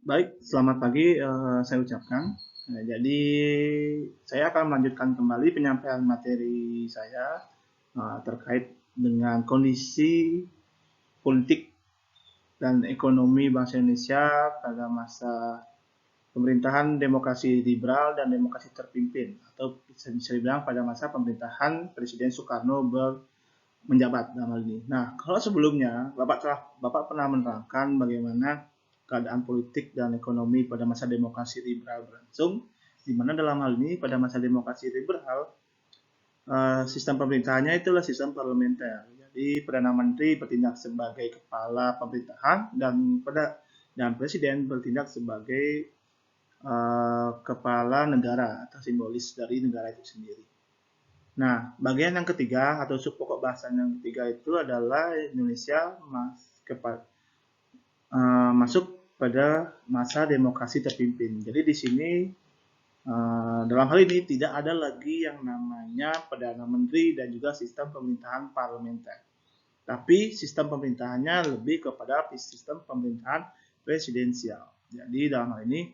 Baik, selamat pagi, saya ucapkan. Jadi saya akan melanjutkan kembali penyampaian materi saya, terkait dengan kondisi politik dan ekonomi bangsa Indonesia pada masa pemerintahan demokrasi liberal dan demokrasi terpimpin, atau bisa dibilang pada masa pemerintahan Presiden Soekarno menjabat dalam hal ini. Nah, kalau sebelumnya Bapak pernah menerangkan bagaimana keadaan politik dan ekonomi pada masa demokrasi liberal berlangsung, di mana dalam hal ini pada masa demokrasi liberal sistem pemerintahannya itulah sistem parlementer. Jadi perdana menteri bertindak sebagai kepala pemerintahan dan presiden bertindak sebagai kepala negara atau simbolis dari negara itu sendiri. Nah, bagian yang ketiga atau sub pokok bahasan yang ketiga itu adalah Indonesia masuk pada masa demokrasi terpimpin. Jadi di sini dalam hal ini tidak ada lagi yang namanya perdana menteri dan juga sistem pemerintahan parlementer. Tapi sistem pemerintahannya lebih kepada sistem pemerintahan presidensial. Jadi dalam hal ini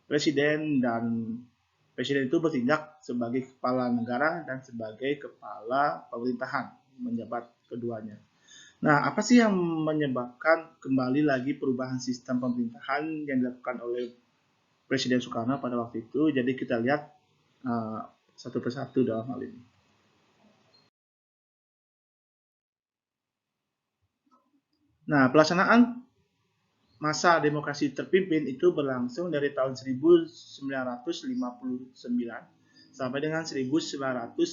presiden dan presiden itu bertindak sebagai kepala negara dan sebagai kepala pemerintahan, menjabat keduanya. Nah, apa sih yang menyebabkan kembali lagi perubahan sistem pemerintahan yang dilakukan oleh Presiden Soekarno pada waktu itu? Jadi kita lihat uh, satu persatu dalam hal ini. Nah, pelaksanaan masa demokrasi terpimpin itu berlangsung dari tahun 1959 sampai dengan 1965.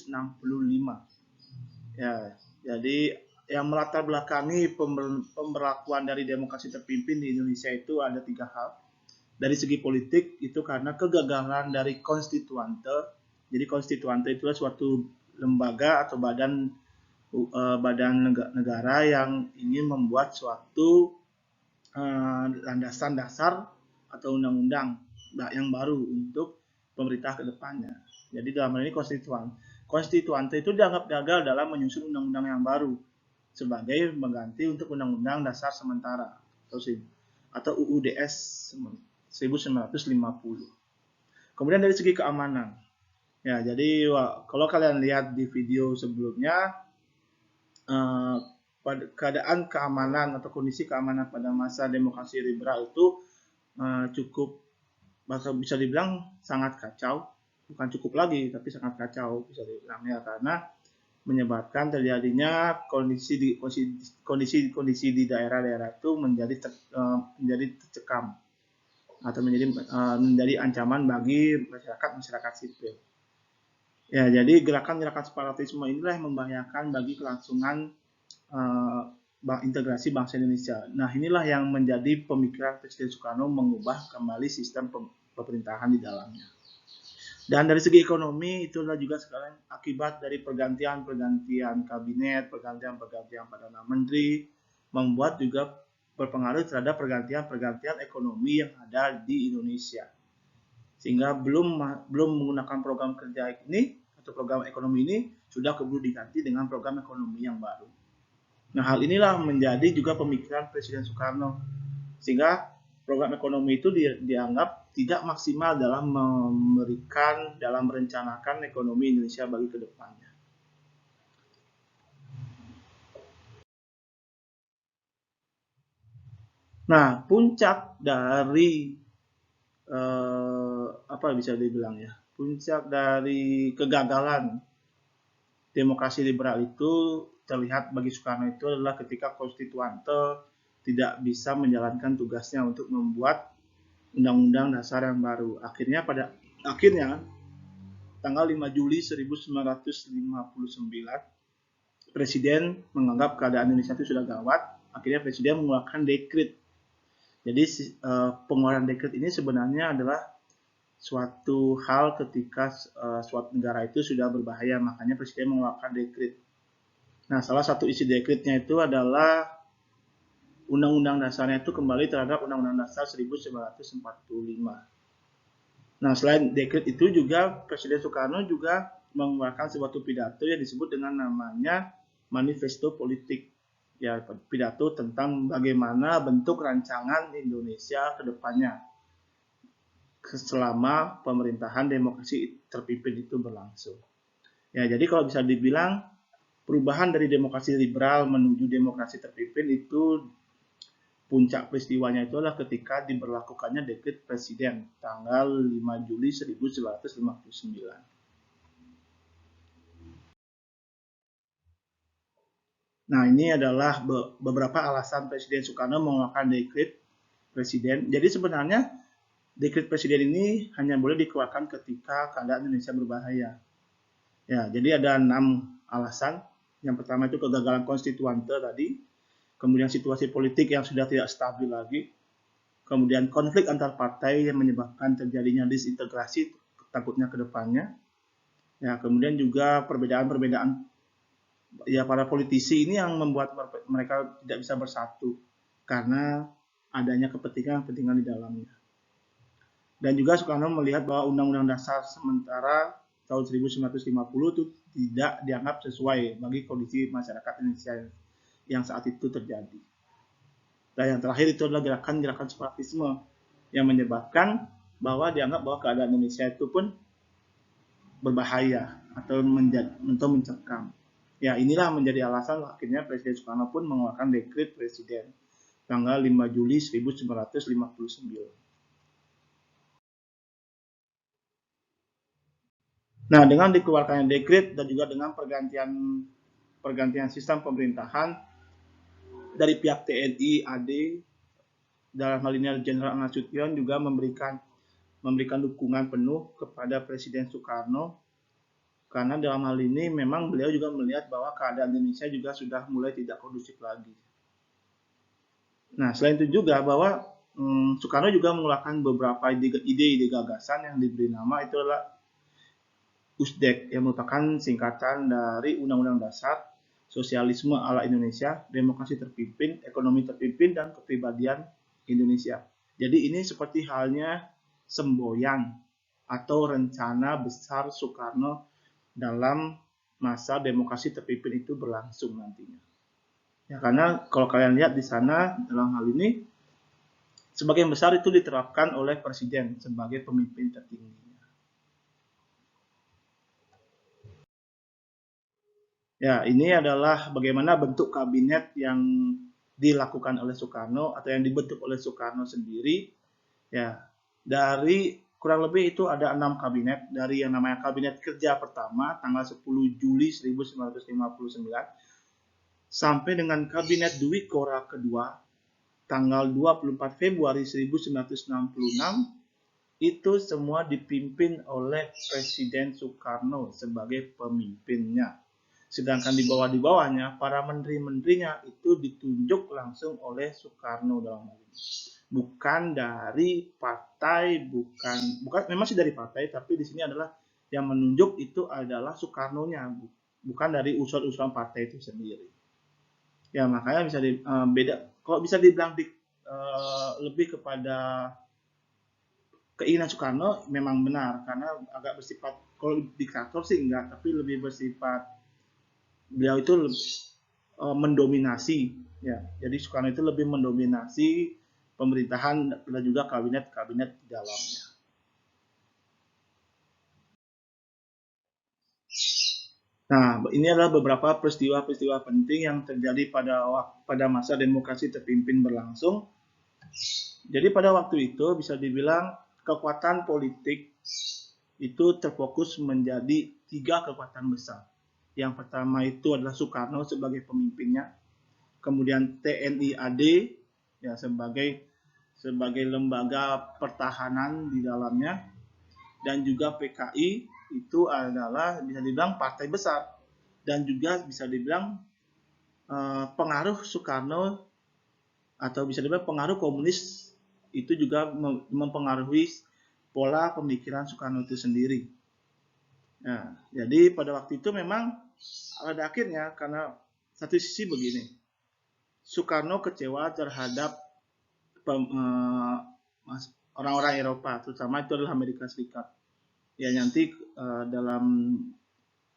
Ya, jadi yang melatar belakangi pemberlakuan dari demokrasi terpimpin di Indonesia itu ada tiga hal. Dari segi politik itu karena kegagalan dari konstituante. Jadi konstituante itu adalah suatu lembaga atau badan negara yang ingin membuat suatu landasan dasar atau undang-undang yang baru untuk pemerintah ke depannya. Jadi dalam hal ini konstituante itu dianggap gagal dalam menyusun undang-undang yang baru sebagai mengganti untuk undang-undang dasar sementara atau UUDS 1950. Kemudian dari segi keamanan. Ya, jadi kalau kalian lihat di video sebelumnya, pada keadaan keamanan atau kondisi keamanan pada masa demokrasi liberal itu cukup bisa dibilang sangat kacau, bukan cukup lagi tapi sangat kacau bisa dibilang ya, karena menyebabkan terjadinya kondisi di daerah-daerah itu menjadi tercekam atau menjadi ancaman bagi masyarakat sipil. Ya, jadi gerakan-gerakan separatisme inilah yang membahayakan bagi kelangsungan integrasi bangsa Indonesia. Nah, inilah yang menjadi pemikiran Presiden Soekarno mengubah kembali sistem pemerintahan di dalamnya. Dan dari segi ekonomi, itulah juga sekarang akibat dari pergantian kabinet, pergantian perdana menteri, membuat juga berpengaruh terhadap pergantian ekonomi yang ada di Indonesia. Sehingga belum menggunakan program kerja ini atau program ekonomi ini sudah keburu diganti dengan program ekonomi yang baru. Nah, hal inilah menjadi juga pemikiran Presiden Soekarno, sehingga program ekonomi itu dianggap tidak maksimal dalam dalam merencanakan ekonomi Indonesia bagi kedepannya. Nah, puncak dari apa bisa dibilang ya, puncak dari kegagalan demokrasi liberal itu terlihat bagi Soekarno itu adalah ketika konstituante tidak bisa menjalankan tugasnya untuk membuat undang-undang dasar yang baru. Akhirnya tanggal 5 Juli 1959 Presiden menganggap keadaan Indonesia itu sudah gawat. Akhirnya Presiden mengeluarkan dekret. Jadi pengeluaran dekret ini sebenarnya adalah suatu hal ketika suatu negara itu sudah berbahaya, makanya Presiden mengeluarkan dekret. Nah, salah satu isi dekretnya itu adalah undang-undang dasarnya itu kembali terhadap Undang-Undang Dasar 1945. Nah, selain dekret itu juga Presiden Soekarno juga mengeluarkan suatu pidato yang disebut dengan namanya Manifesto Politik. Ya, pidato tentang bagaimana bentuk rancangan Indonesia ke depannya. selama pemerintahan demokrasi terpimpin itu berlangsung. Ya, jadi kalau bisa dibilang perubahan dari demokrasi liberal menuju demokrasi terpimpin itu puncak peristiwanya itu adalah ketika diberlakukannya dekret presiden tanggal 5 Juli 1959. Nah, ini adalah beberapa alasan Presiden Soekarno mengeluarkan dekret presiden. Jadi sebenarnya dekret presiden ini hanya boleh dikeluarkan ketika keadaan Indonesia berbahaya. Ya, jadi ada 6 alasan. Yang pertama itu kegagalan konstituante tadi, kemudian situasi politik yang sudah tidak stabil lagi, kemudian konflik antar partai yang menyebabkan terjadinya disintegrasi takutnya ke depannya. Ya, kemudian juga perbedaan-perbedaan ya para politisi ini yang membuat mereka tidak bisa bersatu karena adanya kepentingan-kepentingan di dalamnya. Dan juga Soekarno melihat bahwa Undang-Undang Dasar sementara tahun 1950 itu tidak dianggap sesuai bagi kondisi masyarakat Indonesia yang saat itu terjadi. Dan yang terakhir itu adalah gerakan-gerakan separatisme yang menyebabkan bahwa dianggap bahwa keadaan Indonesia itu pun berbahaya atau mencekam. Ya, inilah menjadi alasan akhirnya Presiden Soekarno pun mengeluarkan dekret presiden tanggal 5 Juli 1959. Nah, dengan dikeluarkannya dekret dan juga dengan pergantian sistem pemerintahan dari pihak TNI AD dalam hal ini Jenderal Nasution juga memberikan dukungan penuh kepada Presiden Soekarno karena dalam hal ini memang beliau juga melihat bahwa keadaan Indonesia juga sudah mulai tidak kondusif lagi. Nah, selain itu juga bahwa Soekarno juga mengeluarkan beberapa ide-ide gagasan yang diberi nama itu adalah USDEK yang merupakan singkatan dari Undang-Undang Dasar, Sosialisme ala Indonesia, Demokrasi terpimpin, Ekonomi terpimpin, dan Kepribadian Indonesia. Jadi ini seperti halnya semboyan atau rencana besar Soekarno dalam masa demokrasi terpimpin itu berlangsung nantinya. Ya, karena kalau kalian lihat di sana dalam hal ini sebagian besar itu diterapkan oleh presiden sebagai pemimpin tertinggi. Ya, ini adalah bagaimana bentuk kabinet yang dilakukan oleh Soekarno atau yang dibentuk oleh Soekarno sendiri. Ya, dari kurang lebih itu ada 6 kabinet dari yang namanya Kabinet Kerja pertama tanggal 10 Juli 1959 sampai dengan Kabinet Dwi Kora kedua tanggal 24 Februari 1966 itu semua dipimpin oleh Presiden Soekarno sebagai pemimpinnya. Sedangkan di bawahnya, para menteri-menterinya itu ditunjuk langsung oleh Soekarno dalam hal ini. Bukan dari partai, bukan memang sih dari partai, tapi di sini adalah yang menunjuk itu adalah Soekarno-nya, bukan dari usul-usulan partai itu sendiri. Ya, makanya bisa beda. Kalau bisa dibilang lebih kepada keinginan Soekarno memang benar, karena agak bersifat, kalau diktator sih enggak, tapi lebih bersifat beliau itu mendominasi, ya. Jadi Soekarno itu lebih mendominasi pemerintahan dan juga kabinet-kabinet di dalamnya. Nah, ini adalah beberapa peristiwa-peristiwa penting yang terjadi pada masa demokrasi terpimpin berlangsung. Jadi pada waktu itu bisa dibilang kekuatan politik itu terfokus menjadi 3 kekuatan besar. Yang pertama itu adalah Soekarno sebagai pemimpinnya, kemudian TNI AD ya sebagai lembaga pertahanan di dalamnya, dan juga PKI itu adalah bisa dibilang partai besar dan juga bisa dibilang pengaruh Soekarno atau bisa dibilang pengaruh komunis itu juga mempengaruhi pola pemikiran Soekarno itu sendiri. Nah, jadi pada waktu itu memang pada akhirnya karena satu sisi begini, Soekarno kecewa terhadap orang-orang Eropa, terutama itu adalah Amerika Serikat. Ya nanti dalam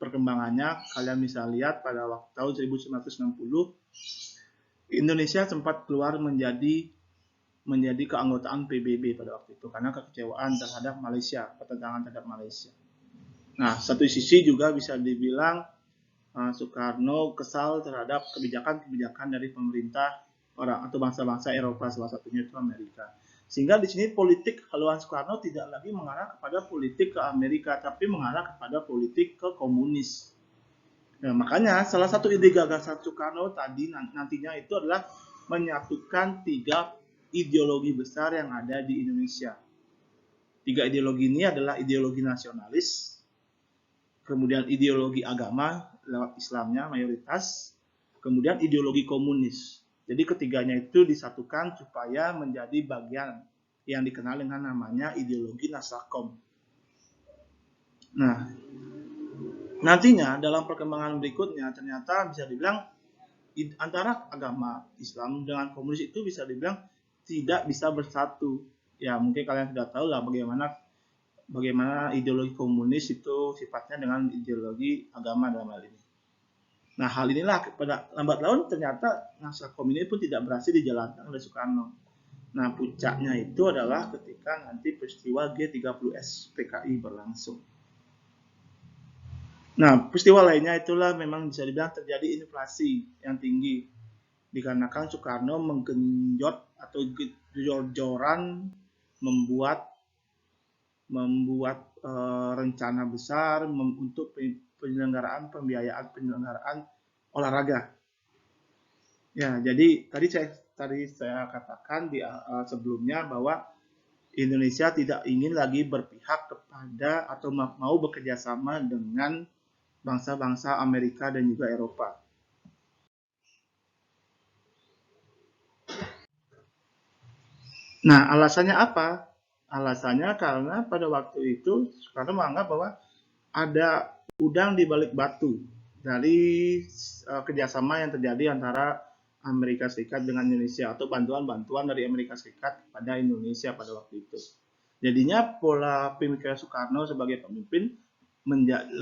perkembangannya kalian bisa lihat pada waktu tahun 1960 Indonesia sempat keluar menjadi menjadi keanggotaan PBB pada waktu itu karena kekecewaan terhadap Malaysia, pertentangan terhadap Malaysia. Nah, satu sisi juga bisa dibilang Soekarno kesal terhadap kebijakan-kebijakan dari pemerintah orang atau bangsa-bangsa Eropa, salah satunya itu Amerika. Sehingga di sini politik haluan Soekarno tidak lagi mengarah kepada politik ke Amerika, tapi mengarah kepada politik ke komunis. Nah, makanya salah satu ide gagasan Soekarno tadi nantinya itu adalah menyatukan 3 ideologi besar yang ada di Indonesia. 3 ideologi ini adalah ideologi nasionalis, kemudian ideologi agama lewat Islamnya mayoritas, kemudian ideologi komunis. Jadi ketiganya itu disatukan supaya menjadi bagian yang dikenal dengan namanya ideologi Nasakom. Nah, nantinya dalam perkembangan berikutnya ternyata bisa dibilang antara agama Islam dengan komunis itu bisa dibilang tidak bisa bersatu. Ya mungkin kalian sudah tahu lah bagaimana ideologi komunis itu sifatnya dengan ideologi agama dalam hal ini. Nah hal inilah pada lambat laun ternyata Nasakom ini pun tidak berhasil dijalankan oleh Soekarno. Nah puncaknya itu adalah ketika nanti peristiwa G30S PKI berlangsung. Nah, peristiwa lainnya itulah memang bisa dibilang terjadi inflasi yang tinggi dikarenakan Soekarno menggenjot atau jor-joran membuat rencana besar untuk pembiayaan penyelenggaraan olahraga. Ya, jadi tadi saya katakan di sebelumnya bahwa Indonesia tidak ingin lagi berpihak kepada atau mau bekerjasama dengan bangsa-bangsa Amerika dan juga Eropa. Nah, alasannya apa? Alasannya karena pada waktu itu Soekarno menganggap bahwa ada udang di balik batu dari kerjasama yang terjadi antara Amerika Serikat dengan Indonesia atau bantuan-bantuan dari Amerika Serikat kepada Indonesia pada waktu itu. Jadinya pola pemikiran Soekarno sebagai pemimpin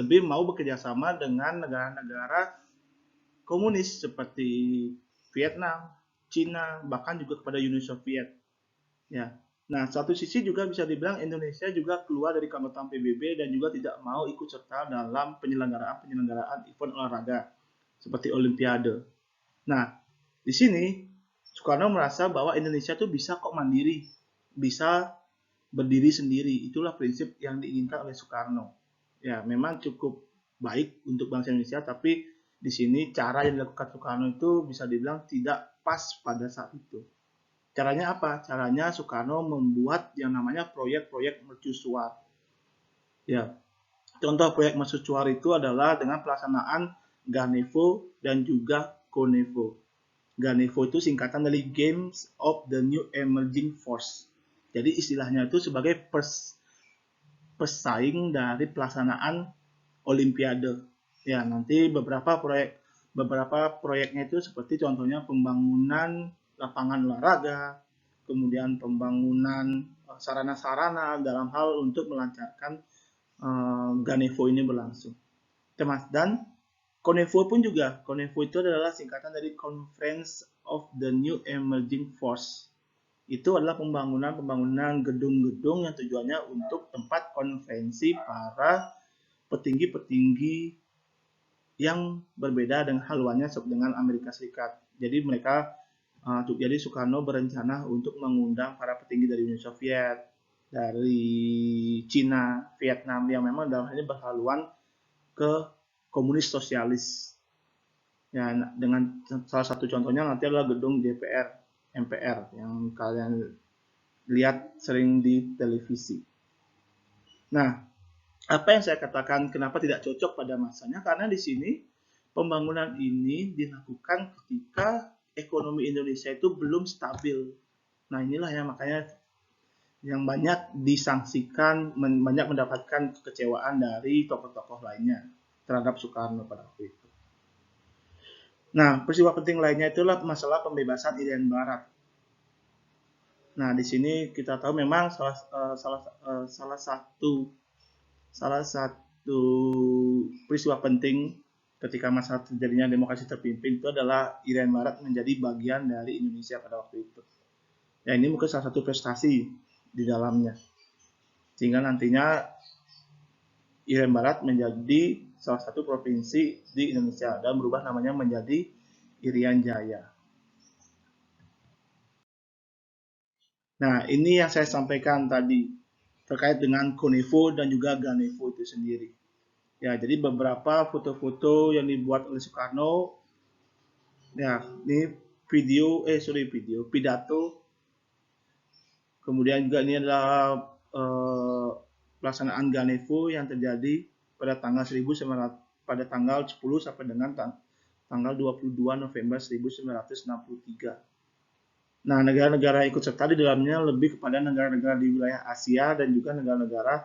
lebih mau bekerjasama dengan negara-negara komunis seperti Vietnam, Cina, bahkan juga kepada Uni Soviet. Ya. Nah, satu sisi juga bisa dibilang Indonesia juga keluar dari keanggotaan PBB dan juga tidak mau ikut serta dalam penyelenggaraan event olahraga seperti Olimpiade. Nah, di sini Soekarno merasa bahwa Indonesia tuh bisa kok mandiri, bisa berdiri sendiri. Itulah prinsip yang diinginkan oleh Soekarno. Ya, memang cukup baik untuk bangsa Indonesia, tapi di sini cara yang dilakukan Soekarno itu bisa dibilang tidak pas pada saat itu. Caranya apa? Caranya Soekarno membuat yang namanya proyek-proyek mercusuar. Ya, contoh proyek mercusuar itu adalah dengan pelaksanaan Ganevo dan juga Konevo. Ganevo itu singkatan dari Games of the New Emerging Force. Jadi istilahnya itu sebagai pesaing dari pelaksanaan Olimpiade. Ya, nanti beberapa proyeknya itu seperti contohnya pembangunan lapangan olahraga, kemudian pembangunan sarana-sarana dalam hal untuk melancarkan Ganevo ini berlangsung. Dan Konevo pun juga. Konevo itu adalah singkatan dari Conference of the New Emerging Force. Itu adalah pembangunan gedung-gedung yang tujuannya untuk tempat konferensi para petinggi-petinggi yang berbeda dengan haluannya dengan Amerika Serikat. Jadi jadi Soekarno berencana untuk mengundang para petinggi dari Uni Soviet, dari Cina, Vietnam yang memang dalam hal ini berhaluan ke komunis sosialis. Ya, dengan salah satu contohnya nanti adalah gedung DPR, MPR yang kalian lihat sering di televisi. Nah, apa yang saya katakan kenapa tidak cocok pada masanya? Karena di sini pembangunan ini dilakukan ketika ekonomi Indonesia itu belum stabil. Nah, inilah yang makanya yang banyak disangsikan, banyak mendapatkan kekecewaan dari tokoh-tokoh lainnya terhadap Soekarno pada waktu itu. Nah, peristiwa penting lainnya itulah masalah pembebasan Irian Barat. Nah, di sini kita tahu memang salah satu peristiwa penting ketika masa terjadinya demokrasi terpimpin itu adalah Irian Barat menjadi bagian dari Indonesia pada waktu itu. Ya, ini mungkin salah satu prestasi di dalamnya. Sehingga nantinya Irian Barat menjadi salah satu provinsi di Indonesia dan berubah namanya menjadi Irian Jaya. Nah, ini yang saya sampaikan tadi terkait dengan Konevo dan juga Ganevo itu sendiri. Ya, jadi beberapa foto-foto yang dibuat oleh Soekarno, ya, ini pidato. Kemudian juga ini adalah pelaksanaan Ganevo yang terjadi pada tanggal 10 sampai dengan tanggal 22 November 1963. Nah, negara-negara ikut serta di dalamnya lebih kepada negara-negara di wilayah Asia dan juga negara-negara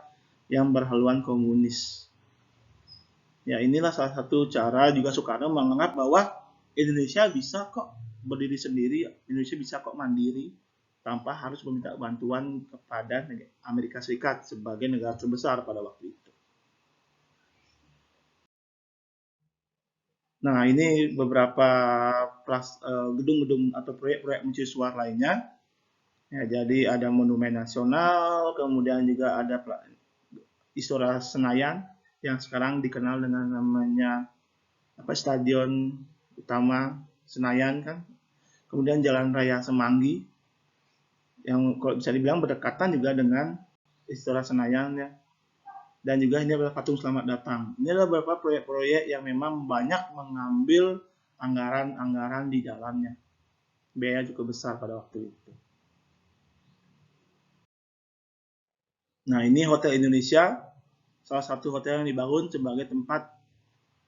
yang berhaluan komunis. Ya, inilah salah satu cara juga Soekarno menganggap bahwa Indonesia bisa kok berdiri sendiri, Indonesia bisa kok mandiri tanpa harus meminta bantuan kepada Amerika Serikat sebagai negara terbesar pada waktu itu. Nah, ini beberapa gedung-gedung atau proyek-proyek mercusuar lainnya. Ya, jadi ada Monumen Nasional, kemudian juga ada Istora Senayan yang sekarang dikenal dengan namanya Stadion Utama Senayan kan. Kemudian Jalan Raya Semanggi yang kalau bisa dibilang berdekatan juga dengan Istora Senayan ya. Dan juga ini adalah patung selamat datang. Ini adalah beberapa proyek-proyek yang memang banyak mengambil anggaran-anggaran di dalamnya. Biaya cukup besar pada waktu itu. Nah, ini Hotel Indonesia, salah satu hotel yang dibangun sebagai tempat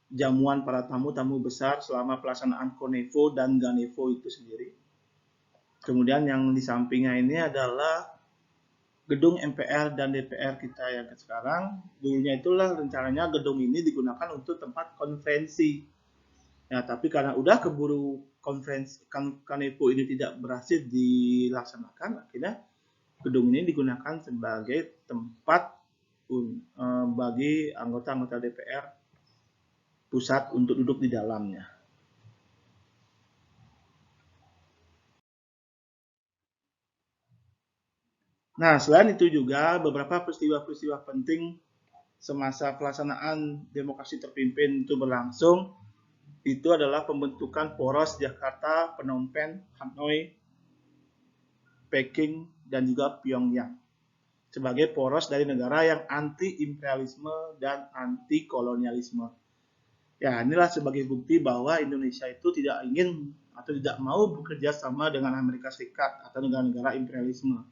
jamuan para tamu-tamu besar selama pelaksanaan Konevo dan Ganevo itu sendiri. Kemudian yang di sampingnya ini adalah gedung MPR dan DPR kita yang sekarang. Dulunya itulah rencananya gedung ini digunakan untuk tempat konferensi. Ya, tapi karena udah keburu konferensi Konevo ini tidak berhasil dilaksanakan, akhirnya gedung ini digunakan sebagai tempat bagi anggota-anggota DPR pusat untuk duduk di dalamnya. Nah, selain itu juga beberapa peristiwa-peristiwa penting semasa pelaksanaan demokrasi terpimpin itu berlangsung, itu adalah pembentukan poros Jakarta, Phnom Penh, Hanoi, Peking, dan juga Pyongyang sebagai poros dari negara yang anti-imperialisme dan anti-kolonialisme. Ya, inilah sebagai bukti bahwa Indonesia itu tidak ingin atau tidak mau bekerja sama dengan Amerika Serikat atau negara-negara imperialisme.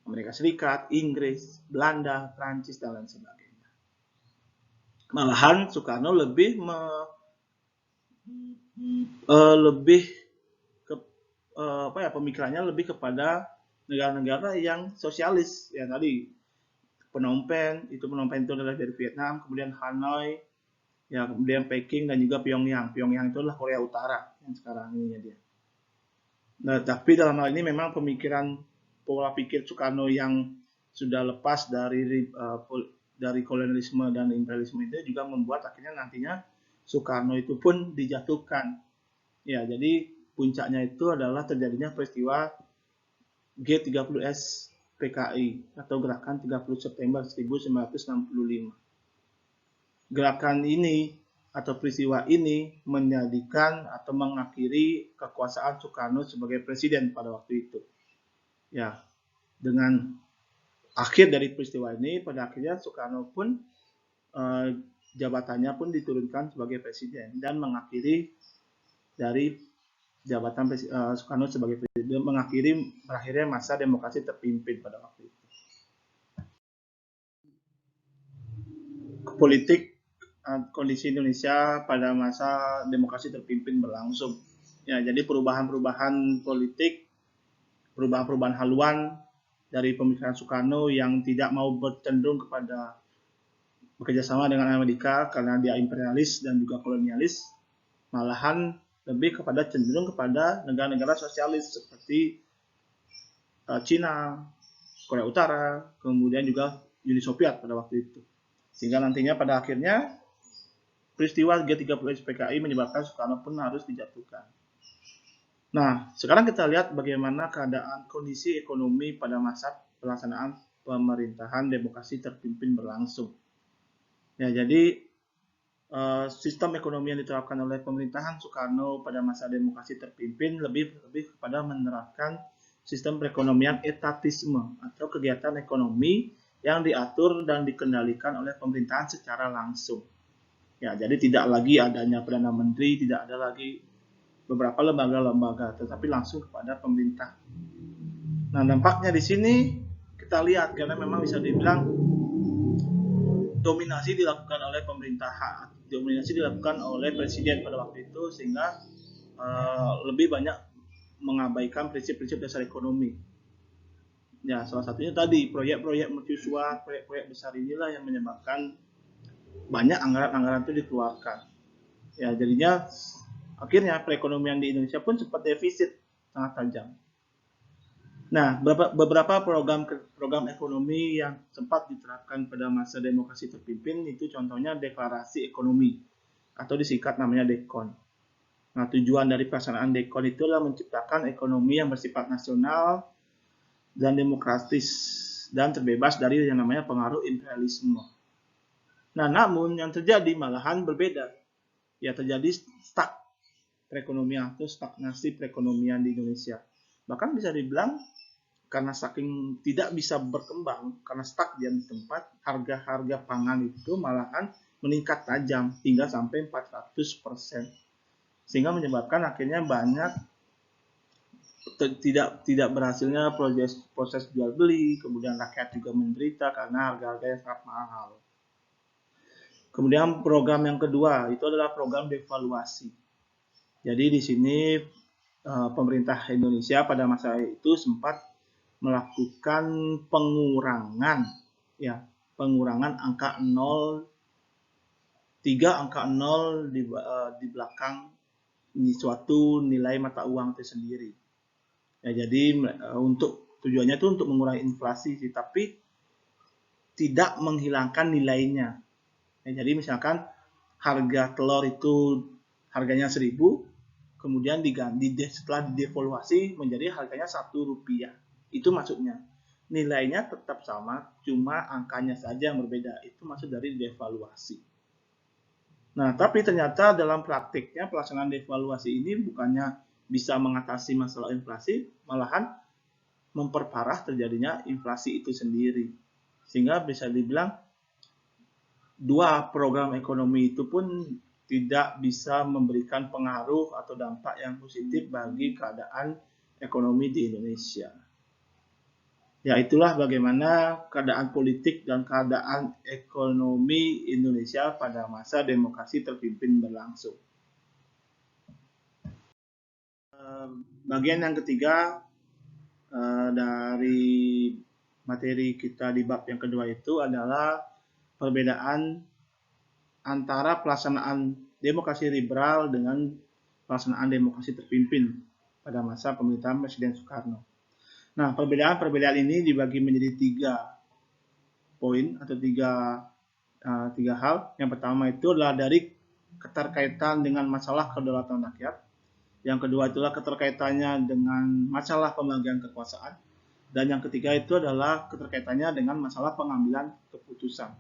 Amerika Serikat, Inggris, Belanda, Prancis, dan lain sebagainya. Malahan Soekarno lebih ke pemikirannya lebih kepada negara-negara yang sosialis. Ya tadi Phnom Penh itu adalah dari Vietnam, kemudian Hanoi, ya kemudian Peking dan juga Pyongyang. Pyongyang itu adalah Korea Utara yang sekarang ini dia. Nah, tapi dalam hal ini memang pemikiran pola pikir Soekarno yang sudah lepas dari kolonialisme dan imperialisme itu juga membuat akhirnya nantinya Soekarno itu pun dijatuhkan. Ya, jadi puncaknya itu adalah terjadinya peristiwa G30S PKI atau Gerakan 30 September 1965. Gerakan ini atau peristiwa ini menjadikan atau mengakhiri kekuasaan Soekarno sebagai presiden pada waktu itu. Ya, dengan akhir dari peristiwa ini, pada akhirnya Soekarno pun jabatannya pun diturunkan sebagai presiden dan mengakhiri dari jabatan Soekarno sebagai presiden, mengakhiri berakhirnya masa demokrasi terpimpin pada waktu itu. Politik kondisi Indonesia pada masa demokrasi terpimpin berlangsung. Ya, jadi perubahan-perubahan politik, perubahan-perubahan haluan dari pemikiran Soekarno yang tidak mau bercenderung kepada bekerjasama dengan Amerika karena dia imperialis dan juga kolonialis, malahan lebih kepada cenderung kepada negara-negara sosialis seperti Cina, Korea Utara, kemudian juga Uni Soviet pada waktu itu. Sehingga nantinya pada akhirnya peristiwa G30 PKI menyebabkan Soekarno pun harus dijatuhkan. Nah, sekarang kita lihat bagaimana keadaan kondisi ekonomi pada masa pelaksanaan pemerintahan demokrasi terpimpin berlangsung. Ya, jadi sistem ekonomi yang diterapkan oleh pemerintahan Soekarno pada masa demokrasi terpimpin lebih kepada menerapkan sistem perekonomian etatisme atau kegiatan ekonomi yang diatur dan dikendalikan oleh pemerintahan secara langsung. Ya, jadi tidak lagi adanya perdana menteri, tidak ada lagi beberapa lembaga-lembaga, tetapi langsung kepada pemerintah. Nah, dampaknya di sini kita lihat karena memang bisa dibilang dominasi dilakukan oleh pemerintah, dominasi dilakukan oleh presiden pada waktu itu, sehingga lebih banyak mengabaikan prinsip-prinsip dasar ekonomi. Ya, salah satunya tadi proyek-proyek mercusuar, proyek-proyek besar inilah yang menyebabkan banyak anggaran-anggaran itu dikeluarkan. Ya, jadinya akhirnya perekonomian di Indonesia pun sempat defisit sangat tajam. Nah, beberapa program ekonomi yang sempat diterapkan pada masa demokrasi terpimpin itu contohnya deklarasi ekonomi atau disingkat namanya DEKON. Nah, tujuan dari pelaksanaan DEKON itu adalah menciptakan ekonomi yang bersifat nasional dan demokratis dan terbebas dari yang namanya pengaruh imperialisme. Nah, namun yang terjadi malahan berbeda. Ya, terjadi stuck perekonomian atau stagnasi perekonomian di Indonesia. Bahkan bisa dibilang karena saking tidak bisa berkembang, karena stuck di tempat, harga-harga pangan itu malahan meningkat tajam hingga sampai 400%. Sehingga menyebabkan akhirnya banyak tidak berhasilnya proses jual beli, kemudian rakyat juga menderita karena harga-harga yang sangat mahal. Kemudian program yang kedua itu adalah program devaluasi. Jadi di sini pemerintah Indonesia pada masa itu sempat melakukan pengurangan angka 0, 3 angka 0 di belakang suatu nilai mata uang itu sendiri. Ya, jadi untuk tujuannya itu untuk mengurangi inflasi sih, tapi tidak menghilangkan nilainya. Ya, jadi misalkan harga telur itu harganya 1.000, kemudian diganti setelah didevaluasi menjadi harganya Rp1. Itu maksudnya. Nilainya tetap sama, cuma angkanya saja yang berbeda. Itu maksud dari devaluasi. Nah, tapi ternyata dalam praktiknya pelaksanaan devaluasi ini bukannya bisa mengatasi masalah inflasi, malahan memperparah terjadinya inflasi itu sendiri. Sehingga bisa dibilang dua program ekonomi itu pun tidak bisa memberikan pengaruh atau dampak yang positif bagi keadaan ekonomi di Indonesia. Ya, itulah bagaimana keadaan politik dan keadaan ekonomi Indonesia pada masa demokrasi terpimpin berlangsung. Bagian yang ketiga dari materi kita di bab yang kedua itu adalah perbedaan antara pelaksanaan demokrasi liberal dengan pelaksanaan demokrasi terpimpin pada masa pemerintahan Presiden Soekarno. Nah, perbedaan ini dibagi menjadi 3 poin atau 3 hal. Yang pertama itu adalah dari keterkaitan dengan masalah kedaulatan rakyat. Yang kedua itulah keterkaitannya dengan masalah pembagian kekuasaan. Dan yang ketiga itu adalah keterkaitannya dengan masalah pengambilan keputusan.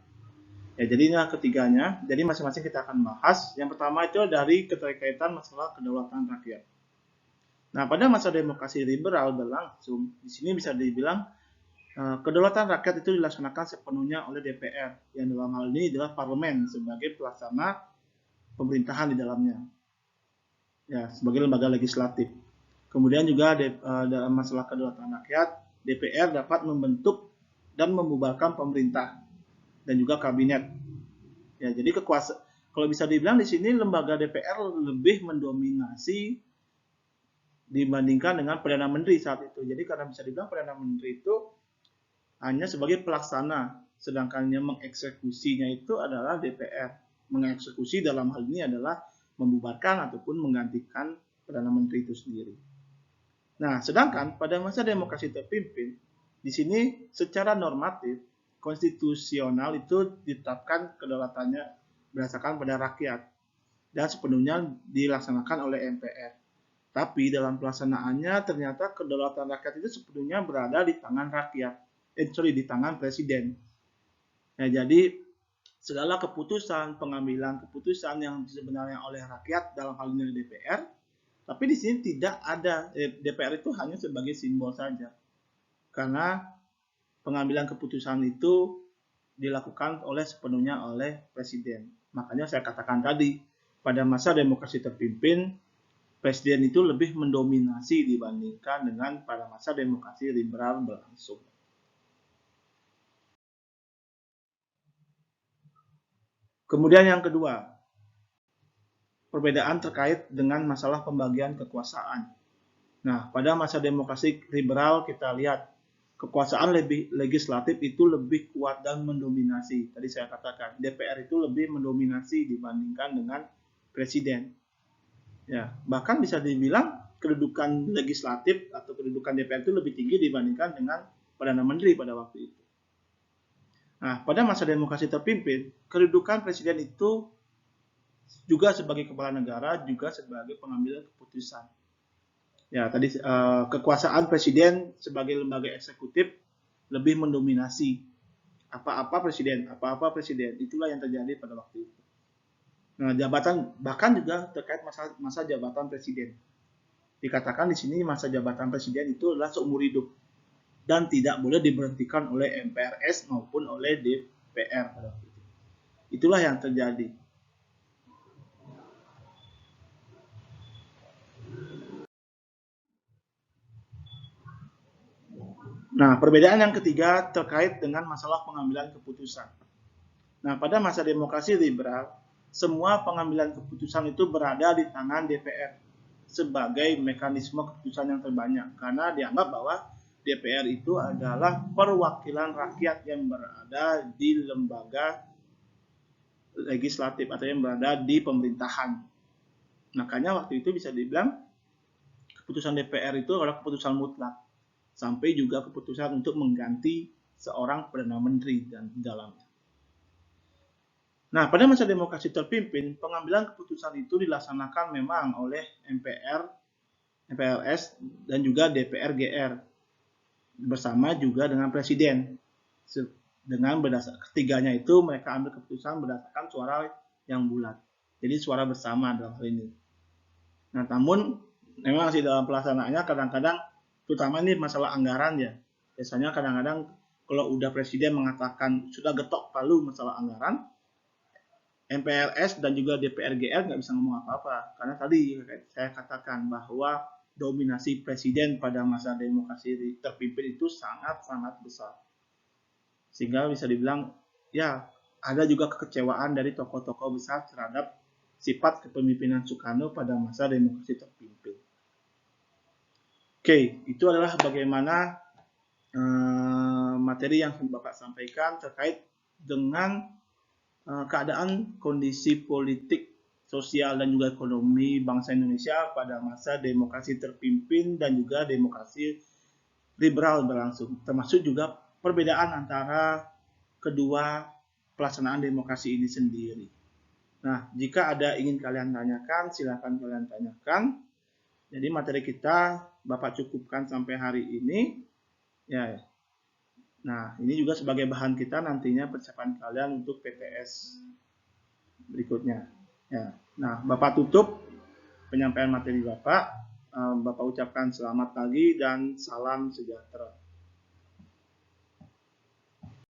Ya, jadi ketiganya, jadi masing-masing kita akan bahas. Yang pertama itu dari keterkaitan masalah kedaulatan rakyat. Nah, pada masa demokrasi liberal berlangsung, di sini bisa dibilang kedaulatan rakyat itu dilaksanakan sepenuhnya oleh DPR, yang dalam hal ini adalah parlemen sebagai pelaksana pemerintahan di dalamnya, ya, sebagai lembaga legislatif. Kemudian juga dalam masalah kedaulatan rakyat, DPR dapat membentuk dan membubarkan pemerintah dan juga kabinet. Ya, jadi kalau bisa dibilang di sini lembaga DPR lebih mendominasi dibandingkan dengan Perdana Menteri saat itu. Jadi karena bisa dibilang Perdana Menteri itu hanya sebagai pelaksana, sedangkan yang mengeksekusinya itu adalah DPR. Mengeksekusi dalam hal ini adalah membubarkan ataupun menggantikan Perdana Menteri itu sendiri. Nah, sedangkan pada masa demokrasi terpimpin, di sini secara normatif, konstitusional itu ditetapkan kedaulatannya berdasarkan pada rakyat dan sepenuhnya dilaksanakan oleh MPR. Tapi dalam pelaksanaannya ternyata kedaulatan rakyat itu sepenuhnya berada di tangan rakyat. Di tangan presiden. Ya, jadi segala keputusan, pengambilan keputusan yang sebenarnya oleh rakyat dalam hal ini DPR, tapi di sini tidak ada, DPR itu hanya sebagai simbol saja. Karena pengambilan keputusan itu dilakukan sepenuhnya oleh presiden. Makanya saya katakan tadi, pada masa demokrasi terpimpin, presiden itu lebih mendominasi dibandingkan dengan pada masa demokrasi liberal berlangsung. Kemudian yang kedua, perbedaan terkait dengan masalah pembagian kekuasaan. Nah, pada masa demokrasi liberal kita lihat kekuasaan legislatif itu lebih kuat dan mendominasi. Tadi saya katakan, DPR itu lebih mendominasi dibandingkan dengan presiden. Ya, bahkan bisa dibilang kedudukan legislatif atau kedudukan DPR itu lebih tinggi dibandingkan dengan Perdana Menteri pada waktu itu. Nah, pada masa demokrasi terpimpin, kedudukan presiden itu juga sebagai kepala negara, juga sebagai pengambil keputusan. Ya, tadi kekuasaan presiden sebagai lembaga eksekutif lebih mendominasi apa-apa presiden. Itulah yang terjadi pada waktu itu. Nah, jabatan bahkan juga terkait masa jabatan presiden. Dikatakan di sini masa jabatan presiden itu adalah seumur hidup dan tidak boleh diberhentikan oleh MPRS maupun oleh DPR pada waktu itu. Itulah yang terjadi. Nah, perbedaan yang ketiga terkait dengan masalah pengambilan keputusan. Nah, pada masa demokrasi liberal, semua pengambilan keputusan itu berada di tangan DPR sebagai mekanisme keputusan yang terbanyak. Karena dianggap bahwa DPR itu adalah perwakilan rakyat yang berada di lembaga legislatif atau yang berada di pemerintahan. Makanya waktu itu bisa dibilang keputusan DPR itu adalah keputusan mutlak. Sampai juga keputusan untuk mengganti seorang Perdana Menteri dan dalamnya. Nah, pada masa demokrasi terpimpin, pengambilan keputusan itu dilaksanakan memang oleh MPR, MPRS, dan juga DPR GR bersama juga dengan presiden. Dengan ketiganya itu mereka ambil keputusan berdasarkan suara yang bulat. Jadi suara bersama dalam hal ini. Nah, namun memang sih dalam pelaksanaannya kadang-kadang terutama ini masalah anggaran ya. Biasanya kadang-kadang kalau udah presiden mengatakan sudah getok palu masalah anggaran, MPRS dan juga DPR GR nggak bisa ngomong apa-apa. Karena tadi saya katakan bahwa dominasi presiden pada masa demokrasi terpimpin itu sangat-sangat besar. Sehingga bisa dibilang, ya ada juga kekecewaan dari tokoh-tokoh besar terhadap sifat kepemimpinan Soekarno pada masa demokrasi terpimpin. Oke, itu adalah bagaimana materi yang Bapak sampaikan terkait dengan keadaan kondisi politik, sosial, dan juga ekonomi bangsa Indonesia pada masa demokrasi terpimpin dan juga demokrasi liberal berlangsung. Termasuk juga perbedaan antara kedua pelaksanaan demokrasi ini sendiri. Nah, jika ada ingin kalian tanyakan, silakan kalian tanyakan. Jadi materi kita Bapak cukupkan sampai hari ini. Ya. Nah, ini juga sebagai bahan kita nantinya persiapan kalian untuk PTS berikutnya. Ya. Nah, Bapak tutup penyampaian materi Bapak. Bapak ucapkan selamat pagi dan salam sejahtera.